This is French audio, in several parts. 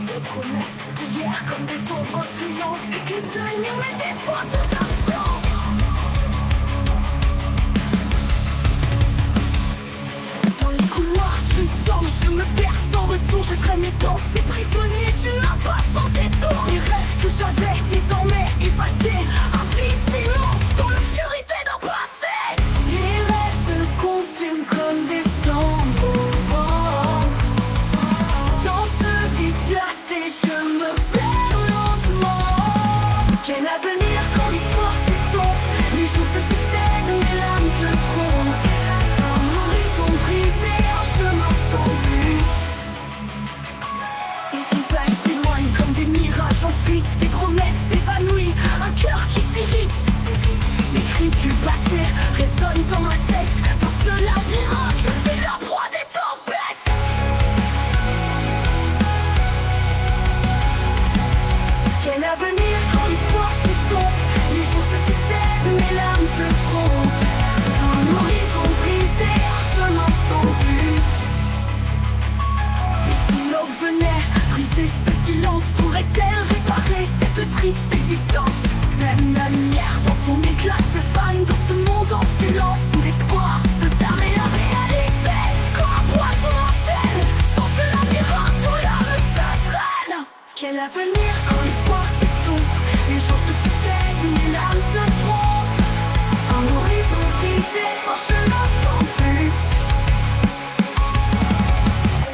Les promesses d'hier comme des ombres fuyantes éclipsent la nuit, mes espoirs sont absents. Dans les couloirs du temps, je me perds sans retour. Je traîne mes pensées prisonnier d'une impasse sans détour. Les rêves que j'avais désormais effacés, un vide immense dans l'obscurité d'un passé. Les rêves se consument comme des cendres au vent. Dans ce vide glacé, je me perds lentement. Quel avenir quand l'histoire s'estompe? Les jours se succèdent, mes larmes se trompent. Un horizon brisé, un chemin sans but. Les visages s'éloignent comme des mirages en fuite, des promesses évanouies, un cœur qui s'irrite. Les cris du passé résonnent dans ma tête. Dans ce labyrinthe, je suis la proie des tempêtes. Quel avenir quand l'espoir s'estompe? Les jours se succèdent, mes larmes se trompent. Un horizon brisé, un chemin sans but. Et si l'aube venait briser ce silence, pourrait-elle réparer cette triste existence? Même la lumière dans son éclat se fane dans ce monde en silence où l'espoir se tame et la réalité comme un poison enchaîne dans ce labyrinthe où l'âme s'entraîne. Quel avenir quand l'espoir s'estompe? Les jours se succèdent, mes larmes se trompent. Un horizon brisé, un chemin sans but.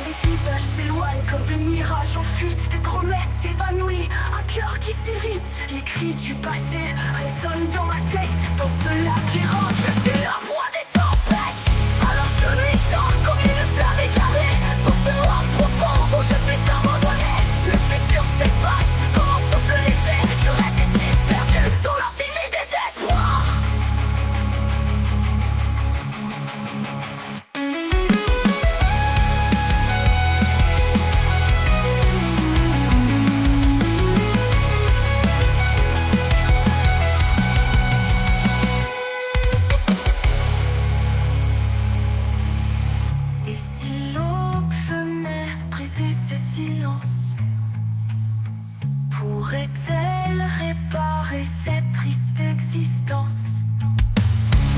Les visages s'éloignent comme des mirages en fuite, des promesses évanouies, un cœur qui s'irrite. Les cris du passé résonnent dans ma tête. Dans ce labyrinthe, je suis la proie des tempêtes. Alors je m'étends comme une flamme égarée dans ce noir profond où je suis abandonné. Le futur s'efface comme un souffle léger. Je reste ici perdu dans l'infini désespoir. Et si l'aube venait briser ce silence, pourrait-elle réparer cette triste existence?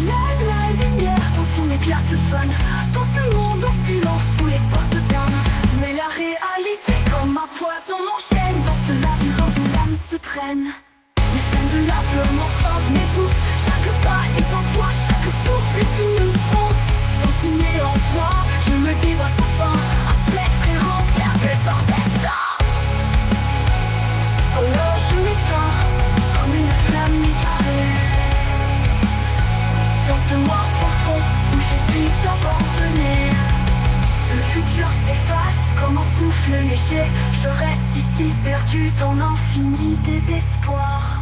La lumière dans son éclat se fane dans ce monde en silence où l'espoir se terme. Mais la réalité comme un poison m'enchaîne dans ce labyrinthe où l'âme se traîne. Les chaînes de la peur m'entravent, m'étouffent. Chaque pas est un poids, chaque souffle est une souffrance. Dans ce néant froid, je me débat sans fin. Un spectre errant perdu sans destin. Alors je m'éteins comme une flamme égarée dans ce noir profond où je suis abandonné. Le futur s'efface comme un souffle léger. Je reste ici perdu dans l'infini désespoir.